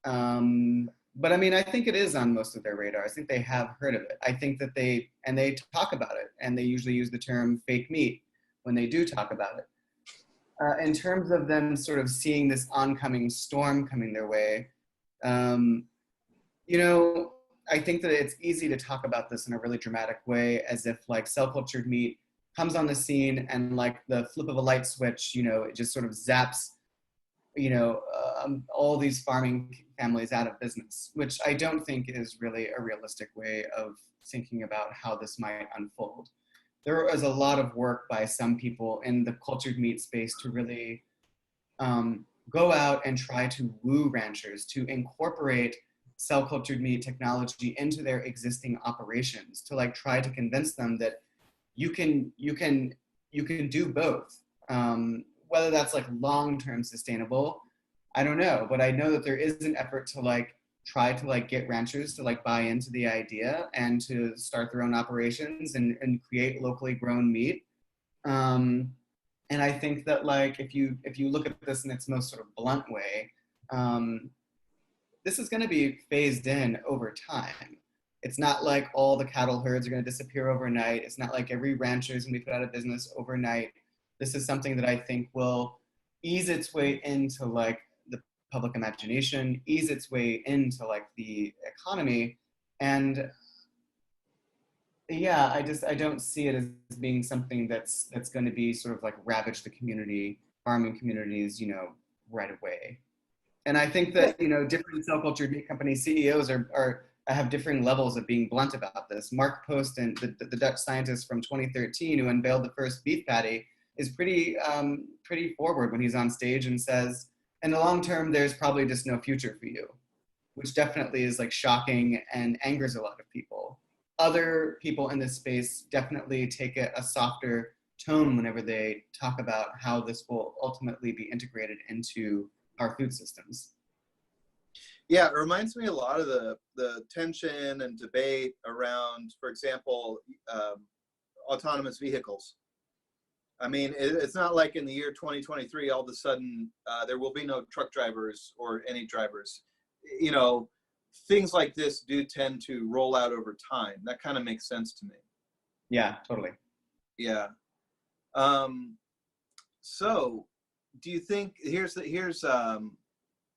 But I mean, I think it is on most of their radar. I think they have heard of it. I think that they talk about it, and they usually use the term fake meat when they do talk about it. In terms of them sort of seeing this oncoming storm coming their way, I think that it's easy to talk about this in a really dramatic way, as if like cell cultured meat comes on the scene and like the flip of a light switch, it just sort of zaps, all these farming families out of business, which I don't think is really a realistic way of thinking about how this might unfold. There is a lot of work by some people in the cultured meat space to really go out and try to woo ranchers to incorporate cell cultured meat technology into their existing operations, to like try to convince them that you can do both. Whether that's like long-term sustainable, I don't know, but I know that there is an effort to like try to like get ranchers to like buy into the idea and to start their own operations and create locally grown meat. And I think that like if you look at this in its most sort of blunt way, um, this is going to be phased in over time. It's not like all the cattle herds are going to disappear overnight. It's not like every rancher is going to be put out of business overnight. This is something that I think will ease its way into like the public imagination, ease its way into like the economy. And yeah, I don't see it as being something that's going to be sort of like ravage the community, farming communities, right away. And I think Yeah. that different cell culture meat company CEOs are have differing levels of being blunt about this. Mark Post, and the Dutch scientist from 2013 who unveiled the first beef patty, is pretty forward when he's on stage and says, "In the long term, there's probably just no future for you," which definitely is like shocking and angers a lot of people. Other people in this space definitely take a softer tone whenever they talk about how this will ultimately be integrated into our food systems. Yeah, it reminds me a lot of the tension and debate around, for example, autonomous vehicles. I mean, it's not like in the year 2023, all of a sudden there will be no truck drivers or any drivers. You know, things like this do tend to roll out over time. That kind of makes sense to me. Yeah, totally. Yeah. Um, so, do you think the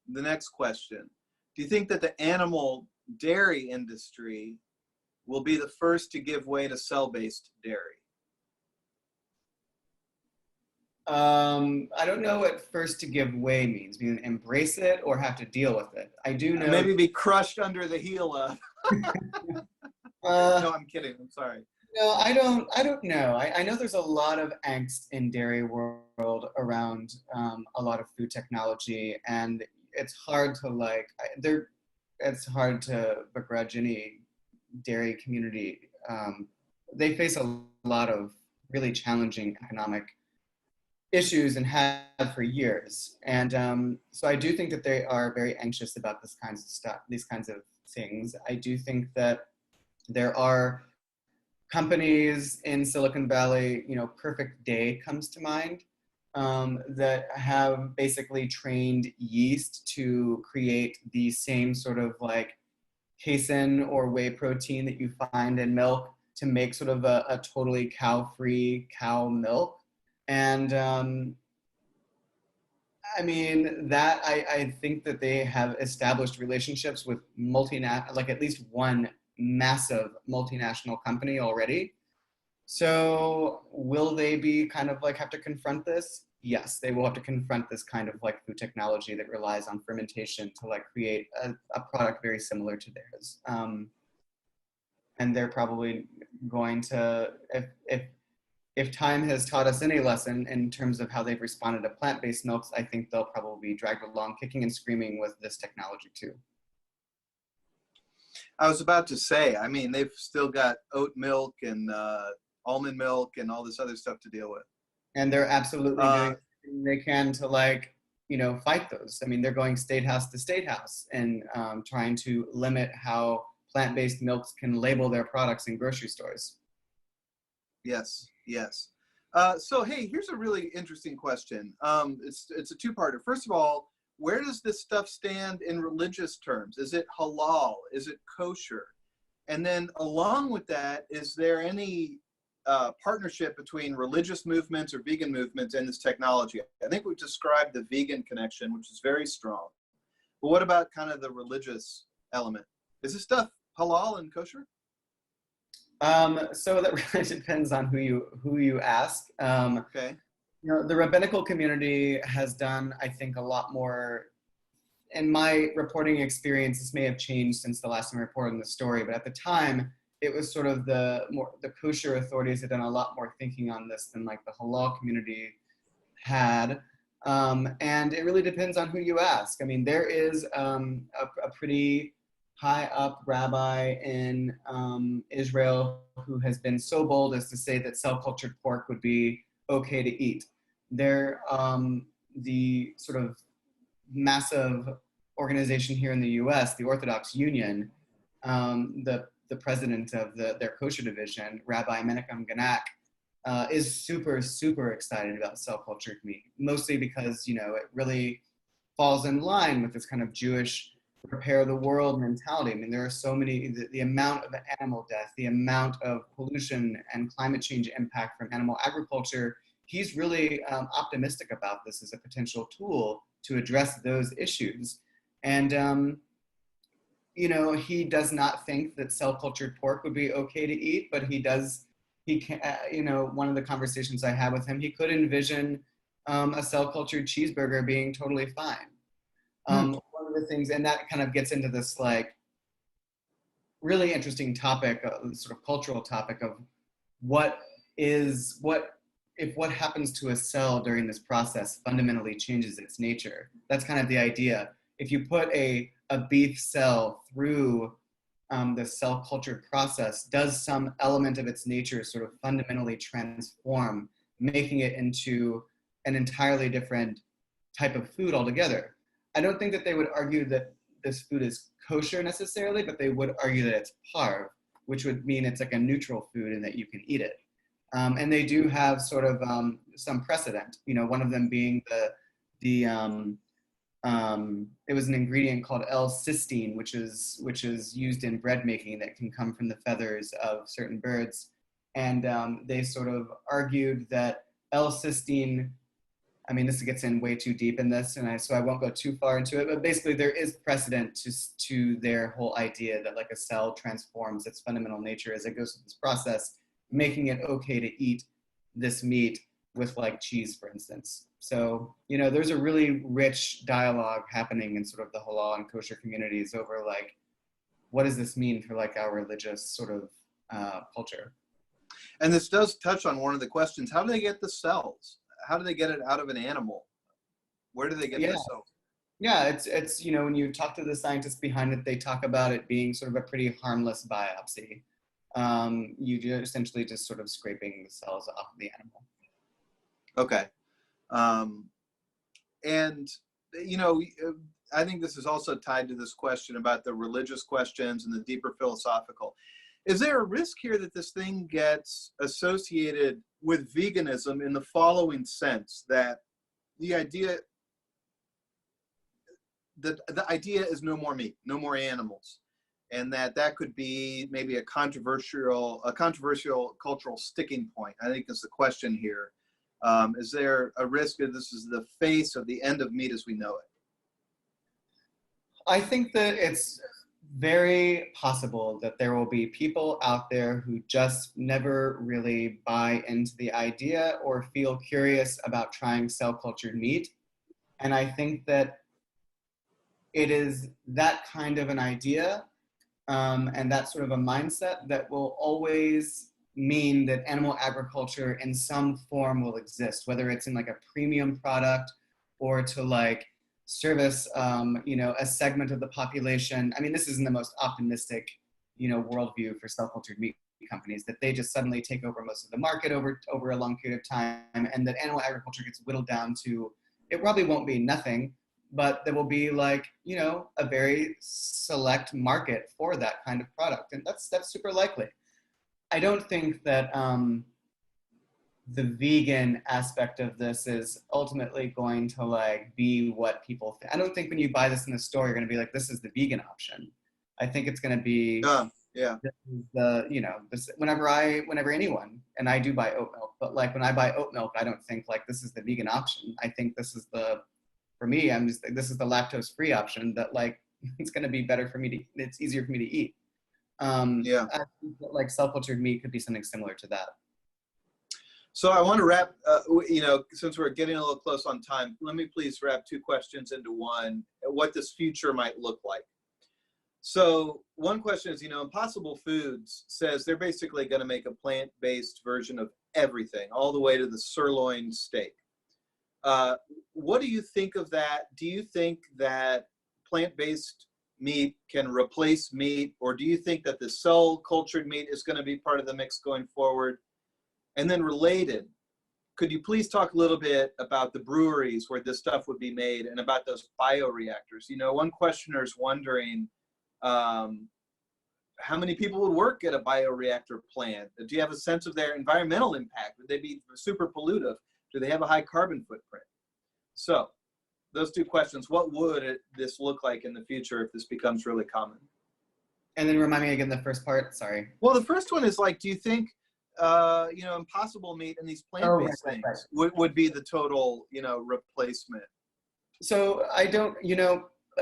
next question? Do you think that the animal dairy industry will be the first to give way to cell-based dairy? I don't know what first to give way means. Mean embrace it or have to deal with it. I do know. Maybe be crushed under the heel of. Uh, No, I'm kidding. I'm sorry. no, I don't know. I know there's a lot of angst in dairy world around a lot of food technology, and it's hard to like. It's hard to begrudge any dairy community. They face a lot of really challenging economic issues and have for years. And so I do think that they are very anxious about this kinds of stuff, these kinds of things. I do think that there are companies in Silicon Valley, Perfect Day comes to mind, that have basically trained yeast to create the same sort of like casein or whey protein that you find in milk to make sort of a totally cow-free cow milk. And I mean, that I think that they have established relationships with like at least one massive multinational company already. So will they be kind of like have to confront this? Yes, they will have to confront this kind of like food technology that relies on fermentation to like create a product very similar to theirs. And they're probably going to, if time has taught us any lesson in terms of how they've responded to plant-based milks, I think they'll probably be dragged along kicking and screaming with this technology too. I was about to say, I mean, they've still got oat milk and almond milk and all this other stuff to deal with. And they're absolutely doing everything they can to like, fight those. I mean, they're going state house to state house and trying to limit how plant-based milks can label their products in grocery stores. Yes, yes. So, hey, here's a really interesting question. It's a two-parter. First of all, where does this stuff stand in religious terms? Is it halal? Is it kosher? And then along with that, is there any partnership between religious movements or vegan movements and this technology? I think we've described the vegan connection, which is very strong. But what about kind of the religious element? Is this stuff halal and kosher? So that really depends on who you ask. Okay. The rabbinical community has done, I think, a lot more. In my reporting experience, this may have changed since the last time I reported on the story, but at the time, it was sort of the kosher authorities had done a lot more thinking on this than like the halal community had. And it really depends on who you ask. I mean, there is a pretty high up rabbi in Israel who has been so bold as to say that cell cultured pork would be okay to eat. They're the sort of massive organization here in the US, the Orthodox Union, the president of their kosher division, Rabbi Menachem Ganak, is super, super excited about cell-cultured meat, mostly because, you know, it really falls in line with this kind of Jewish repair the world mentality. I mean, there are so many, the amount of animal death, the amount of pollution and climate change impact from animal agriculture. He's really optimistic about this as a potential tool to address those issues. And, you know, he does not think that cell-cultured pork would be okay to eat, but he does, he can, you know, one of the conversations I had with him, he could envision a cell-cultured cheeseburger being totally fine. One of the things, and that kind of gets into this like really interesting topic, sort of cultural topic of what if what happens to a cell during this process fundamentally changes its nature. That's kind of the idea. If you put a beef cell through the cell culture process, does some element of its nature sort of fundamentally transform, making it into an entirely different type of food altogether? I don't think that they would argue that this food is kosher necessarily, but they would argue that it's parv, which would mean it's like a neutral food and that you can eat it. And they do have sort of some precedent, you know, one of them being it was an ingredient called L-cysteine, which is used in bread making that can come from the feathers of certain birds. And they sort of argued that L-cysteine, I mean, this gets in way too deep in this, and so I won't go too far into it, but basically there is precedent to their whole idea that like a cell transforms its fundamental nature as it goes through this process, making it okay to eat this meat with like cheese, for instance. So, you know, there's a really rich dialogue happening in sort of the halal and kosher communities over like, what does this mean for like our religious sort of culture? And this does touch on one of the questions. How do they get the cells? How do they get it out of an animal? Where do they get the cells? Yeah, it's you know, when you talk to the scientists behind it, they talk about it being sort of a pretty harmless biopsy. You're essentially just sort of scraping the cells off of the animal. Okay. And, you know, I think this is also tied to this question about the religious questions and the deeper philosophical. Is there a risk here that this thing gets associated with veganism in the following sense, that the idea is no more meat, no more animals, and that could be maybe a controversial cultural sticking point? I think is the question here. Is there a risk that this is the face of the end of meat as we know it? I think that it's very possible that there will be people out there who just never really buy into the idea or feel curious about trying cell-cultured meat. And I think that it is that kind of an idea and that sort of a mindset that will always mean that animal agriculture in some form will exist, whether it's in like a premium product or to like service, you know, a segment of the population. I mean, this isn't the most optimistic, you know, worldview for cell-cultured meat companies, that they just suddenly take over most of the market over a long period of time, and that animal agriculture gets whittled down to, it probably won't be nothing, but there will be like, you know, a very select market for that kind of product. And that's super likely. I don't think that the vegan aspect of this is ultimately going to like be what people think. I don't think when you buy this in the store, you're going to be like, this is the vegan option. I think it's going to be, this is the, you know, this, whenever anyone, and I do buy oat milk, but like when I buy oat milk, I don't think like this is the vegan option. I think this is for me, this is the lactose free option that like, it's going to be better for me to, it's easier for me to eat. I think that like cell-cultured meat could be something similar to that. So I want to wrap, you know, since we're getting a little close on time, let me please wrap two questions into one, what this future might look like. So one question is, you know, Impossible Foods says they're basically going to make a plant-based version of everything, all the way to the sirloin steak. What do you think of that? Do you think that plant-based meat can replace meat, or do you think that the cell-cultured meat is going to be part of the mix going forward? And then related, could you please talk a little bit about the breweries where this stuff would be made and about those bioreactors? You know, one questioner is wondering, how many people would work at a bioreactor plant? Do you have a sense of their environmental impact? Would they be super pollutive? Do they have a high carbon footprint? So those two questions, what would this look like in the future if this becomes really common? And then remind me again the first part, sorry. Well, the first one is like, do you think, impossible meat and these plant-based things would be the total, replacement? So I don't,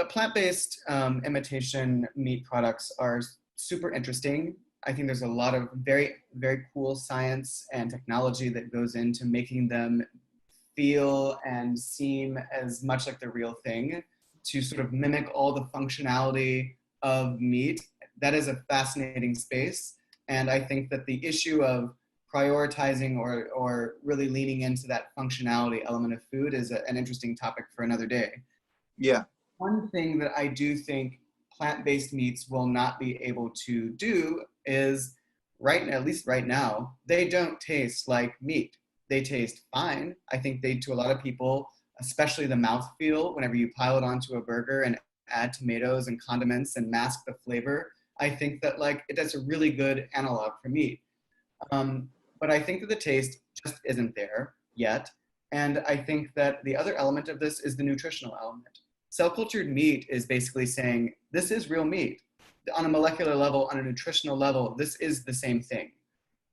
plant-based imitation meat products are super interesting. I think there's a lot of very, very cool science and technology that goes into making them feel and seem as much like the real thing, to sort of mimic all the functionality of meat. That is a fascinating space. And I think that the issue of prioritizing or really leaning into that functionality element of food is an interesting topic for another day. Yeah. One thing that I do think plant-based meats will not be able to do is, at least right now, they don't taste like meat. They taste fine. I think to a lot of people, especially the mouthfeel, whenever you pile it onto a burger and add tomatoes and condiments and mask the flavor, I think that that's a really good analog for meat. But I think that the taste just isn't there yet. And I think that the other element of this is the nutritional element. Cell-cultured meat is basically saying, this is real meat. On a molecular level, on a nutritional level, this is the same thing.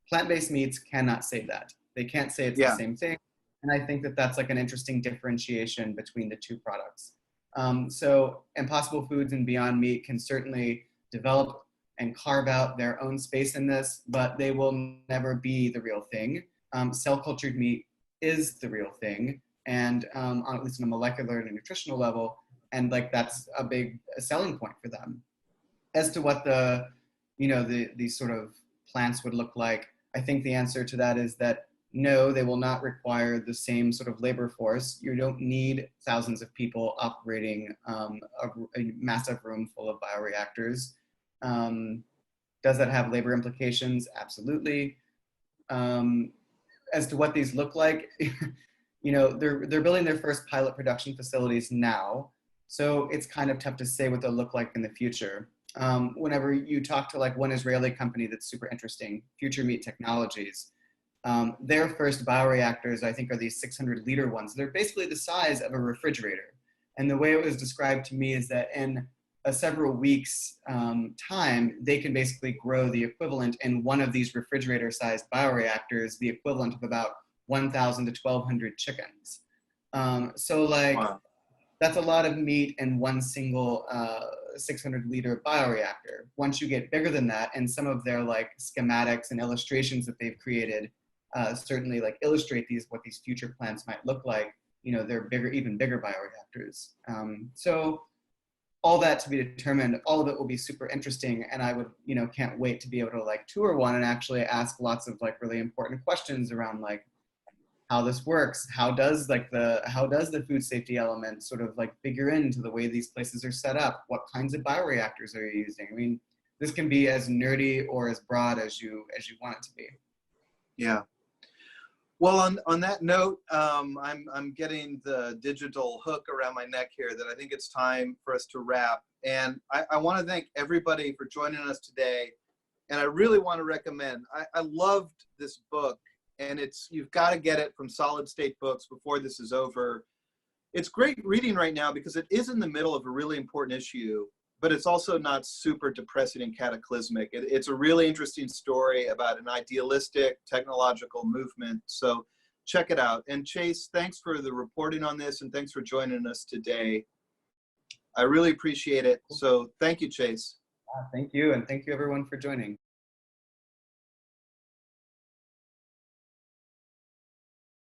Plant-based meats cannot say that. They can't say it's the same thing. And I think that that's an interesting differentiation between the two products. So Impossible Foods and Beyond Meat can certainly develop and carve out their own space in this, but they will never be the real thing. Cell-cultured meat is the real thing, and at least on a molecular and a nutritional level, and that's a big selling point for them. As to what these sort of plants would look like, I think the answer to that is that no, they will not require the same sort of labor force. You don't need thousands of people operating a massive room full of bioreactors. Does that have labor implications? Absolutely. As to what these look like, they're building their first pilot production facilities now. So it's kind of tough to say what they'll look like in the future. Whenever you talk to one Israeli company that's super interesting, Future Meat Technologies, their first bioreactors, I think, are these 600-liter ones. They're basically the size of a refrigerator. And the way it was described to me is that in several weeks time, they can basically grow the equivalent in one of these refrigerator-sized bioreactors, the equivalent of about 1,000 to 1,200 chickens. Wow. That's a lot of meat in one single 600-liter bioreactor. Once you get bigger than that, and some of their schematics and illustrations that they've created certainly illustrate what these future plants might look like. They're bigger, even bigger bioreactors. So all that to be determined. All of it will be super interesting, and I would, can't wait to be able to tour one and actually ask lots of really important questions around how this works. How does the food safety element sort of figure into the way these places are set up? What kinds of bioreactors are you using? I mean, this can be as nerdy or as broad as you want it to be. Yeah. Well, on that note, I'm getting the digital hook around my neck here that I think it's time for us to wrap. And I want to thank everybody for joining us today. And I really want to recommend, I loved this book, and you've got to get it from Solid State Books before this is over. It's great reading right now because it is in the middle of a really important issue, but it's also not super depressing and cataclysmic. It's a really interesting story about an idealistic technological movement. So check it out. And Chase, thanks for the reporting on this, and thanks for joining us today. I really appreciate it. So thank you, Chase. Thank you, and thank you everyone for joining.